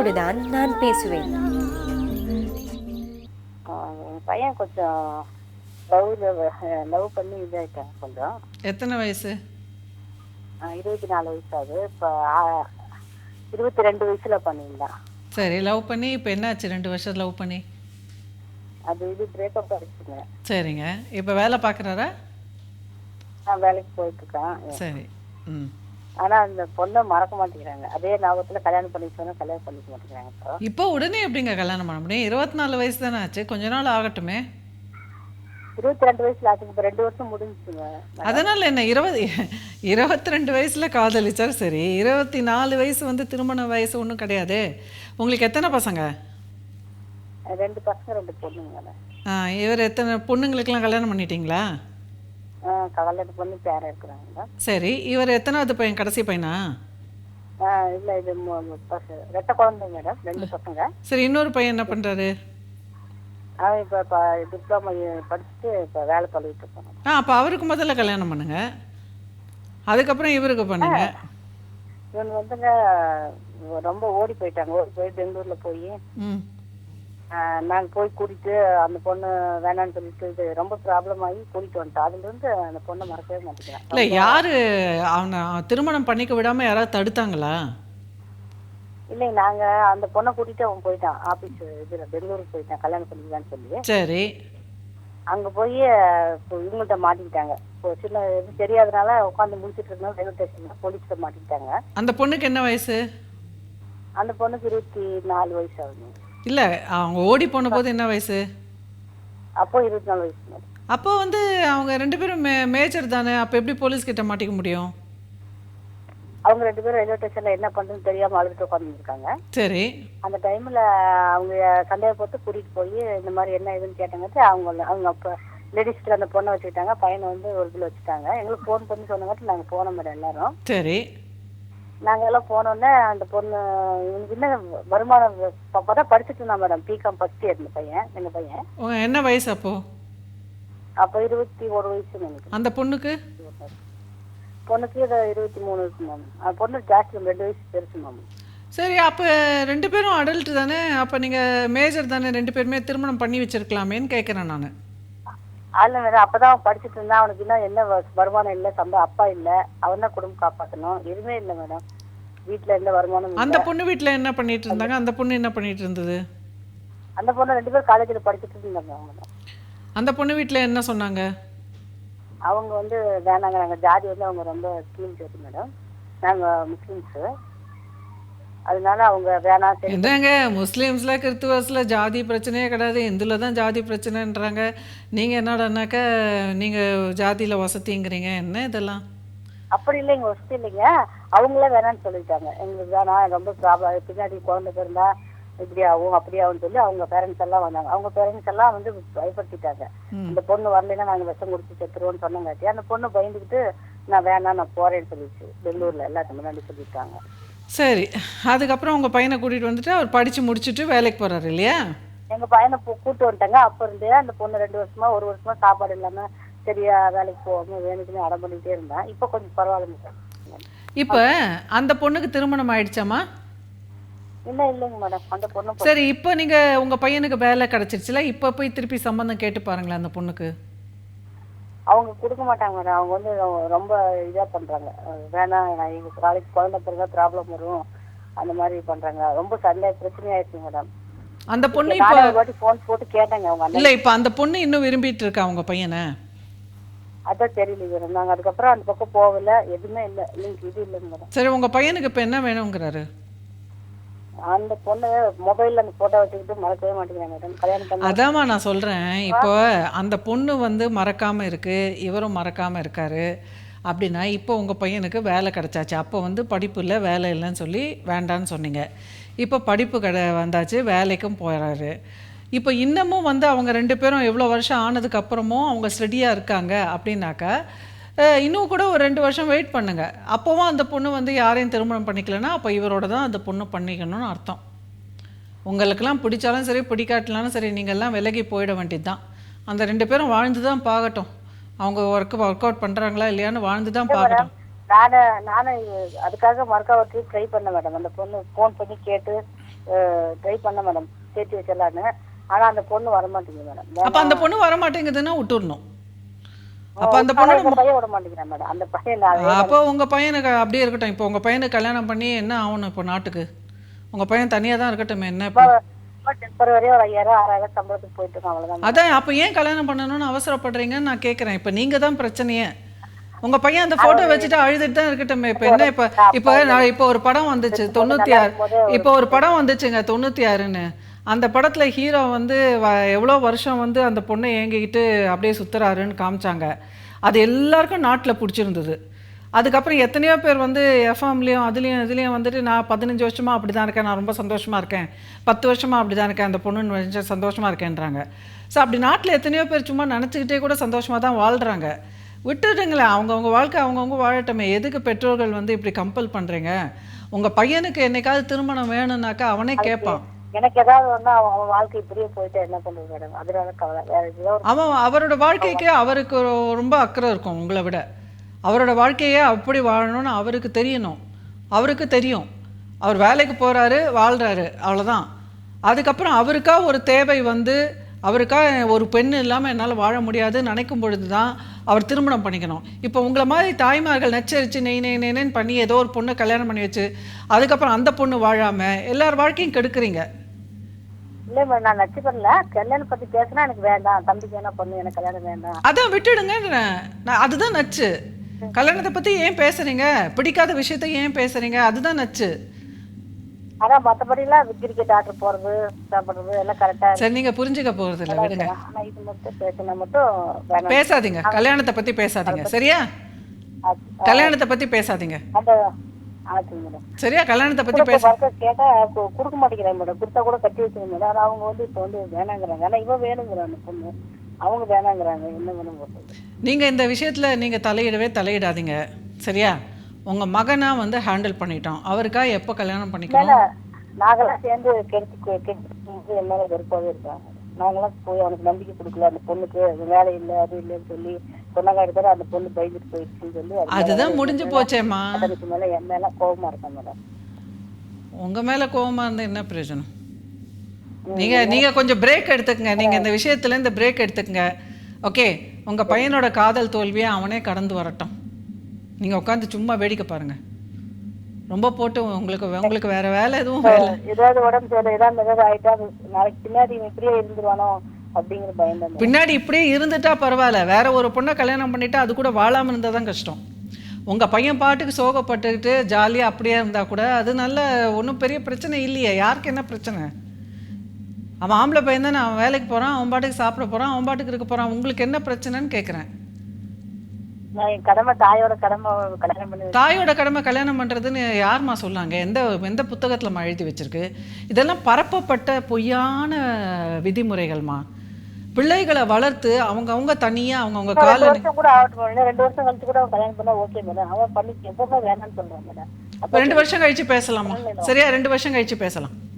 உங்களோடு தான் நான் பேசுவேன். என் பையன் கொஞ்சம் லவ் பண்ணி இதாயிட்டாங்க கொஞ்சம். எத்தனை வயசு? 24 வயசு ஆகுது. இப்போ 22 வயசுல பண்ணியிருந்தான். சரி, லவ் பண்ணி இப்போ என்னாச்சு 2 வருஷம் லவ் பண்ணி? இது பிரேக்கப் ஆயிடுச்சுங்க. சரிங்க, இப்போ வேலை பார்க்குறாரா? நான் வேலைக்கு போயிட்டு இருக்கேன். சரி. ம். ஆனா அந்த பொண்ணை மறக்க மாட்டேங்கிறாங்க. அதே ஞாபகத்துல கல்யாணம் பண்ணி சொன்னா கல்யாணம் பண்ணிக்க மாட்டேங்கிறாங்க. இப்போ உடனே எப்படிங்க கல்யாணம் பண்ண முடியும்? 24 வயசு தானே ஆச்சு, கொஞ்ச நாள் ஆகட்டுமே. 22 வயசுல ஆச்சு. இப்போ 2 வருஷம் முடிஞ்சுச்சுங்க. அதனால் என்ன 22 வயசில் காதலிச்சா சரி, 24 வயசு வந்து திருமண வயசு ஒன்றும் கிடையாது. உங்களுக்கு எத்தனை பசங்க? 2 பசங்க 2 பொண்ணுங்க. இவர் எத்தனை பொண்ணுங்களுக்கெல்லாம் கல்யாணம் பண்ணிட்டீங்களா? கல்யாணம் பண்ணி பேர இருக்கிறாங்க. சரி, இவர் எத்தனாவது பையன்? கடைசி பையனா? இல்லை, இது ரெட்டை குழந்தை மேடம், 2 பசங்க. சரி, இன்னொரு பையன் என்ன பண்ணுறாரு? அவன் இப்போ டிப்ளமா படிச்சுட்டு இப்போ வேலை பண்ணிட்டு இருக்காங்க. அப்போ அவருக்கு முதல்ல கல்யாணம் பண்ணுங்க, அதுக்கப்புறம் இவருக்கு பண்ணுங்க. இவன் வந்துங்க ரொம்ப ஓடி போயிட்டாங்க. ஓடி போய் பெங்களூர்ல போய் நாங்கள் போய் கூட்டிட்டு அந்த பொண்ணு வேணான்னு சொல்லிட்டு இது ரொம்ப ப்ராப்ளம் ஆகி கூட்டிட்டு வந்துட்டோம். அதுல இருந்து அந்த பொண்ணை மறக்கவே மாட்டேங்கிறேன். இல்லை, யாரு அவனை திருமணம் பண்ணிக்க விடாம யாராவது தடுத்தாங்களா? இல்லை, நாங்க அந்த பொண்ணை கூட்டிட்டு அவன் போயிட்டான். ஆபீஸ் இதுல பெங்களூருக்கு போயிட்டான் கல்யாணம் பண்ணிக்கலான்னு சொல்லி. சரி. அங்க போய் இவங்கள்ட்ட மாட்டிக்கிட்டாங்க. இப்போ சின்ன எதுவும் தெரியாதனால உட்காந்து முடிச்சுட்டு இருந்தாலும் ரயில்வே ஸ்டேஷன்ல போலீஸ்ல மாட்டிக்கிட்டாங்க. அந்த பொண்ணுக்கு என்ன வயசு? அந்த பொண்ணுக்கு 24 வயசு ஆகுது. இல்லை, அவங்க ஓடி போன போது என்ன வயசு? அப்போ 24 வயசு. அப்போ வந்து அவங்க 2 பேரும் மேஜர் தானே, அப்போ எப்படி போலீஸ் கிட்ட மாட்டிக்க முடியும்? அவங்க 2 பேரும் ரயில்வே ஸ்டேஷன்ல என்ன பண்றதுன்னு தெரியாம அழுதுட்டு உட்காந்துருக்காங்க. சரி. அந்த டைம்ல அவங்க சந்தேகப்பட்டு கூட்டிட்டு போய் இந்த மாதிரி என்ன ஏதுன்னு கேட்டாங்க. அவங்க அப்ப லேடிஸ்ல அந்த பொண்ணை வச்சுக்கிட்டாங்க, பையனை வந்து ஒரு இதில் வச்சுட்டாங்க. எங்களுக்கு ஃபோன் பண்ணி சொன்னங்காட்டி நாங்கள் போனோம் மேடம் எல்லாரும். சரி. நாங்கள் எல்லாம் போனோடனே அந்த பொண்ணு இவனுக்கு இன்னும் வருமானம் அப்பதான் படிச்சுட்டு இருந்தான் மேடம். பிகாம் ஃபர்ஸ்ட் இயர் இந்த பையன், எங்கள் பையன். என்ன வயசு அப்போ? அப்போ 21 வயசு நினைக்கிறேன். அந்த பொண்ணுக்கு? பொண்ணுக்கு 23 வயசு மேம். அந்த பொண்ணு ஜாஸ்தி 2 வயசு பெருசு மேம். சரி, அப்போ 2 பேரும் அடல்ட் தானே, அப்போ நீங்கள் மேஜர் தானே, 2 பேருமே திருமணம் பண்ணி வச்சிருக்கலாமேன்னு கேட்குறேன் நான். அதில் மேடம் அப்பதான் அவன் படிச்சுட்டு இருந்தான். அவனுக்கு இன்னும் என்ன வருமானம் இல்லை, அப்பா இல்லை, அவன் தான் குடும்பம் காப்பாற்றணும். எதுவுமே இல்லை மேடம், வீட்டில் எந்த வருமானம். அந்த பொண்ணு வீட்டில் என்ன பண்ணிட்டு இருந்தாங்க? அந்த பொண்ணு என்ன பண்ணிட்டு இருந்தது? அந்த பொண்ணு 2 பேரும் காலேஜில் படிச்சுட்டு இருந்தாங்க அவங்க. அந்த பொண்ணு வீட்டில் என்ன சொன்னாங்க? அவங்க வந்து வேணாங்க, நாங்கள் ஜாதி வந்து அவங்க ரொம்ப கீழ் ஜாதி மேடம், நாங்கள் முஸ்லீம்ஸு, அதனால அவங்க வேணாம். என்னங்க முஸ்லீம்ஸில் கிறிஸ்துவஸில் ஜாதி பிரச்சனையே கிடையாது, இந்துவில் தான் ஜாதி பிரச்சனைன்றாங்க. நீங்கள் என்னடானாக்கா நீங்கள் ஜாதியில் வசதிங்கிறீங்க, என்ன இதெல்லாம்? அப்படி இல்லைங்க, வசதி இல்லைங்க. அவங்களே வேணான்னு சொல்லிட்டாங்க. எங்களுக்கு வேணாம், ரொம்ப ப்ராப்ளம், பின்னாடி குழந்தை பிறந்தா இப்படி ஆகும் அப்படி ஆகும்னு சொல்லி அவங்க பேரண்ட்ஸ் எல்லாம் வந்தாங்க. அவங்க பேரண்ட்ஸ் எல்லாம் வந்து பயப்படுத்திட்டாங்க. இந்த பொண்ணு வரலைன்னா நாங்கள் விஷம் குடிச்சு செத்துருவோம்னு சொன்னங்காட்டி அந்த பொண்ணு பயந்துக்கிட்டு நான் வேணாம் நான் போறேன்னு சொல்லிச்சு. பெங்களூர்ல எல்லாத்துக்கு முன்னாடி சொல்லிட்டாங்க. சரி, அதுக்கப்புறம் உங்கள் பையனை கூட்டிகிட்டு வந்துட்டு அவர் படித்து முடிச்சுட்டு வேலைக்கு போகிறாரு இல்லையா? எங்கள் பையனை கூப்பிட்டு வந்துட்டாங்க. அப்போ இருந்தே அந்த பொண்ணு 2 வருஷமா 1 வருஷமா சாப்பாடு இல்லாமல் சரியா வேலைக்கு போகாமல் வேணுக்குன்னு அடம் பண்ணிகிட்டே இருந்தான். இப்போ கொஞ்சம் பரவாயில்லைங்க. இப்போ அந்த பொண்ணுக்கு திருமணம் ஆயிடுச்சாமா? இல்லைங்க மேடம், அந்த பொண்ணு. சரி, இப்போ நீங்கள் உங்கள் பையனுக்கு வேலை கிடச்சிருச்சுல, இப்போ போய் திருப்பி சம்பந்தம் கேட்டு பாருங்களேன் அந்த பொண்ணுக்கு. அவங்க கொடுக்க மாட்டாங்க மேடம். அவங்க வந்து ரொம்ப இதாக பண்ணுறாங்க. வேணாம், நான் எங்கள் நாளைக்கு குழந்தை பிறகு ப்ராப்ளம் வரும் அந்த மாதிரி பண்ணுறாங்க. ரொம்ப சண்டை பிரச்சனையாயிடுச்சு மேடம். அந்த பொண்ணு இப்போ வாட்டி ஃபோன் போட்டு கேட்டாங்க அவங்க. இல்லை, இப்போ அந்த பொண்ணு இன்னும் விரும்பிட்டு இருக்கா உங்கள் பையனை? அதான் தெரியல மேடம். நாங்கள் அதுக்கப்புறம் அந்த பக்கம் போகல, எதுவுமே இல்லை, லிங்க் இது இல்லைங்க மேடம். சரி, உங்கள் பையனுக்கு இப்போ என்ன வேணுங்கிறாரு? அந்த பொண்ணு மொபைலில் அந்த ஃபோட்டோ வச்சுக்கிட்டு மறக்கவே மாட்டேங்கிறேன் மேடம். கல்யாணம் பண்ணி அதாம்மா நான் சொல்கிறேன். இப்போ அந்த பொண்ணு வந்து மறக்காமல் இருக்குது, இவரும் மறக்காமல் இருக்காரு அப்படின்னா, இப்போ உங்கள் பையனுக்கு வேலை கிடச்சாச்சு. அப்போ வந்து படிப்பு இல்லை வேலை இல்லைன்னு சொல்லி வேண்டான்னு சொன்னீங்க. இப்போ படிப்பு வந்தாச்சு, வேலைக்கும் போகிறாரு. இப்போ இன்னமும் வந்து அவங்க 2 பேரும் எவ்வளோ வருஷம் ஆனதுக்கப்புறமும் அவங்க ஸ்டடியாக இருக்காங்க அப்படின்னாக்கா, இன்னும் கூட ஒரு 2 வருஷம் வெயிட் பண்ணுங்க. அப்போவும் அந்த பொண்ணு வந்து யாரையும் திருமணம் பண்ணிக்கலன்னா அப்போ இவரோட தான் அந்த பொண்ணு பண்ணிக்கணும்னு அர்த்தம். உங்களுக்கெல்லாம் பிடிச்சாலும் சரி பிடிக்காட்டலாலும் சரி, நீங்கள்லாம் விலகி போயிட வேண்டியது தான். அந்த 2 பேரும் வாழ்ந்து தான் பார்க்கட்டும். அவங்க ஒர்க் அவுட் பண்ணுறாங்களா இல்லையான்னு வாழ்ந்து தான் பார்க்கட்டும். நானும் அதுக்காக மறுக்கா ஒரு ட்ரை பண்ண மேடம். அந்த பொண்ணு ஃபோன் பண்ணி கேட்டு ட்ரை பண்ண மேடம் சேர்த்து வச்சிடலான்னு. ஆனா அந்த பொண்ணு வர மாட்டேங்குது மேடம். அப்போ அந்த பொண்ணு வர மாட்டேங்குதுன்னா விட்டுடணும். அப்போ அந்த பொண்ணு இந்த பையன் விட மாட்டேங்கிறேன் மேடம். அந்த பையன் அப்போ உங்கள் பையனுக்கு அப்படியே இருக்கட்டும். இப்போ உங்கள் பையனுக்கு கல்யாணம் பண்ணி என்ன ஆகணும் இப்போ நாட்டுக்கு? உங்கள் பையன் தனியாக தான் இருக்கட்டும். என்ன இப்போ டெம்பரவரியா ஒரு 5000 6000 சம்பளத்துக்கு போயிட்டு இருக்கோம், அவ்வளவுதான். அதான் அப்போ ஏன் கல்யாணம் பண்ணணும்னு அவசரப்படுறீங்கன்னு நான் கேட்குறேன். இப்போ நீங்கள் தான் பிரச்சனையே. உங்கள் பையன் அந்த ஃபோட்டோ வச்சுட்டு அழுதுட்டு தான் இருக்கட்டும். இப்போ என்ன இப்போ இப்போ நான் இப்போ ஒரு படம் வந்துச்சு 96. இப்போ ஒரு படம் வந்துச்சுங்க 96ன்னு. அந்த படத்தில் ஹீரோ வந்து எவ்வளோ வருஷம் வந்து அந்த பொண்ணை ஏங்கிக்கிட்டு அப்படியே சுற்றுறாருன்னு காமிச்சாங்க. அது எல்லாருக்கும் நாட்டில் பிடிச்சிருந்தது. அதுக்கப்புறம் எத்தனையோ பேர் வந்து எஃப்எம்லேயும் இதுலேயும் வந்துட்டு நான் 15 வருஷமாக அப்படி தான் இருக்கேன், நான் ரொம்ப சந்தோஷமாக இருக்கேன், 10 வருஷமாக அப்படி தான் இருக்கேன், அந்த பொண்ணுன்னு வச்சு சந்தோஷமாக இருக்கேன்றாங்க. ஸோ அப்படி நாட்டில் எத்தனையோ பேர் சும்மா நினச்சிக்கிட்டே கூட சந்தோஷமாக தான் வாழ்கிறாங்க. விட்டுடுங்களேன், அவங்கவுங்க வாழ்க்கை அவங்கவுங்க வாழட்டமே. எதுக்கு பெற்றோர்கள் வந்து இப்படி கம்பல் பண்ணுறீங்க? உங்கள் பையனுக்கு என்னைக்காவது திருமணம் வேணும்னாக்கா அவனே கேட்பான். எனக்கு ஏதாவது ஒண்ணா அவன் வாழ்க்கை இப்படியே போயிட்டு என்ன பண்றது மேடம்? அதனால கவலை. வேற ஏதோ அவன் அவரோட வாழ்க்கைக்கு அவருக்கு ரொம்ப அக்கறை இருக்கும் உங்களை விட. அவரோட வாழ்க்கையே அப்படி வாழணும்னு அவருக்கு தெரியணும். அவருக்கு தெரியும். அவர் வேலைக்கு போகிறாரு, வாழ்கிறாரு, அவ்வளோதான். அதுக்கப்புறம் அவருக்கா ஒரு தேவை வந்து அவருக்கா ஒரு பெண் இல்லாமல் என்னால் வாழ முடியாதுன்னு நினைக்கும் பொழுது தான் அவர் திருமணம் பண்ணிக்கணும். இப்போ உங்களை மாதிரி தாய்மார்கள் நச்சரித்து நெய்ன்னு பண்ணி ஏதோ ஒரு பொண்ணை கல்யாணம் பண்ணி வச்சு அதுக்கப்புறம் அந்த பொண்ணு வாழாமல் எல்லார் வாழ்க்கையும் கெடுக்குறீங்க. இல்லை மேடம், நான் நச்சு பண்ணல. கல்யாணம் பத்தி பேசினா எனக்கு வேண்டாம், தம்பிக்கு என்ன பொண்ணு, எனக்கு கல்யாணம் வேண்டாம். அதான் விட்டுடுங்க. நான் அதுதான் நச்சு. கல்யாணத்தை பற்றி ஏன் பேசுகிறீங்க? பிடிக்காத விஷயத்த ஏன் பேசுகிறீங்க? அதுதான் நச்சு. அதான் மற்றபடிலாம் கிரிக்கெட் ஆர்டர் போறது சாப்பிடுறது எல்லாம் கரெக்டா. சரி, நீங்கள் புரிஞ்சுக்க போகிறது இல்லை, விடுங்க. ஆனா இது மட்டும் பேசினா மட்டும் வேணாம். பேசாதீங்க, கல்யாணத்தை பற்றி பேசாதீங்க, சரியா? கல்யாணத்தை பற்றி பேசாதீங்க, அந்த ஆச்சு மேடம். சரியா? கல்யாணத்தை பற்றி பேச கேட்டா கொடுக்க மாட்டேங்கிறாங்க மேடம். கொடுத்தா கூட கட்டி வச்சுருங்க மேடம். ஆனா அவங்க வந்து இப்போ வந்து வேணாங்கிறாங்க. ஆனா இவன் வேணுங்கிறாங்க பொண்ணு, அவங்க வேணாங்கிறாங்க. என்ன வேணும் போட்டு நீங்கள் இந்த விஷயத்தில் நீங்கள் தலையிடாதீங்க, சரியா? உங்கள் மகனா வந்து ஹேண்டில் பண்ணிட்டோம். அவருக்கா எப்போ கல்யாணம் பண்ணிக்கணும்? நாங்களாம் சேர்ந்து கெடுத்து என் மேலே வெறுப்பாகவே இருக்காங்க. நாங்களாம் போய் அவனுக்கு நம்பிக்கை கொடுக்கல. அந்த பொண்ணுக்கு வேலை இல்லை அது இல்லைன்னு சொல்லி சொன்னாங்க. எடுத்தாலும் அந்த பொண்ணு பயந்துட்டு போயிடுச்சுன்னு சொல்லி அதுதான் முடிஞ்சு போச்சேம்மா. அதுக்கு மேலே என் மேலே கோபமா இருக்கேன் மேடம். உங்கள் மேலே கோபமாக இருந்தால் என்ன பிரயோஜனம்? நீங்கள் கொஞ்சம் பிரேக் எடுத்துக்கங்க. நீங்கள் இந்த விஷயத்துலேருந்து பிரேக் எடுத்துக்கங்க, ஓகே? உங்கள் பையனோட காதல் தோல்வியை அவனே கடந்து வரட்டும். நீங்கள் உட்காந்து சும்மா வேடிக்கை பாருங்க. ரொம்ப போட்டு உங்களுக்கு வேற வேலை எதுவும் வேலை? ஏதாவது உடம்பு சரியில்லை, ஏதாவது ஆயிட்டா நாளைக்கு பின்னாடி இப்படியே இருந்துருவானோ அப்படிங்கிற பயம். பின்னாடி இப்படியே இருந்துட்டா பரவாயில்ல, வேற ஒரு பொண்ணை கல்யாணம் பண்ணிட்டா அது கூட வாழாமல் இருந்தால் தான் கஷ்டம். உங்கள் பையன் பாட்டுக்கு சோகப்பட்டுக்கிட்டு ஜாலியாக அப்படியே இருந்தால் கூட அது நல்ல ஒன்றும் பெரிய பிரச்சனை இல்லையே. யாருக்கு என்ன பிரச்சனை? அவன் ஆம்பளை பையன் தானே, அவன் வேலைக்கு போகிறான், அவன் பாட்டுக்கு சாப்பிட போகிறான், அவன் பாட்டுக்கு இருக்க போகிறான். உங்களுக்கு என்ன பிரச்சனைன்னு கேட்குறேன். கடமை, தாயோட கடமை கல்யாணம் பண்ணி. தாயோட கடமை கல்யாணம் பண்ணுறதுன்னு யாருமா சொன்னாங்க? எந்த புத்தகத்தில் எழுதி வச்சிருக்கு? இதெல்லாம் பரப்பப்பட்ட பொய்யான விதிமுறைகள்மா. பிள்ளைகளை வளர்த்து அவங்க தனியாக அவங்கவுங்க கால 2 வருஷம் கூட ஆகட்டும், 2 வருஷம் கழிச்சு கூட அவன் கல்யாணம் பண்ணா ஓகே மேடம். அவன் பண்ணி எப்பவுமே வேணாம்னு சொல்றான் மேடம். 2 வருஷம் கழிச்சு பேசலாமா? சரியா, 2 வருஷம் கழிச்சு பேசலாம்.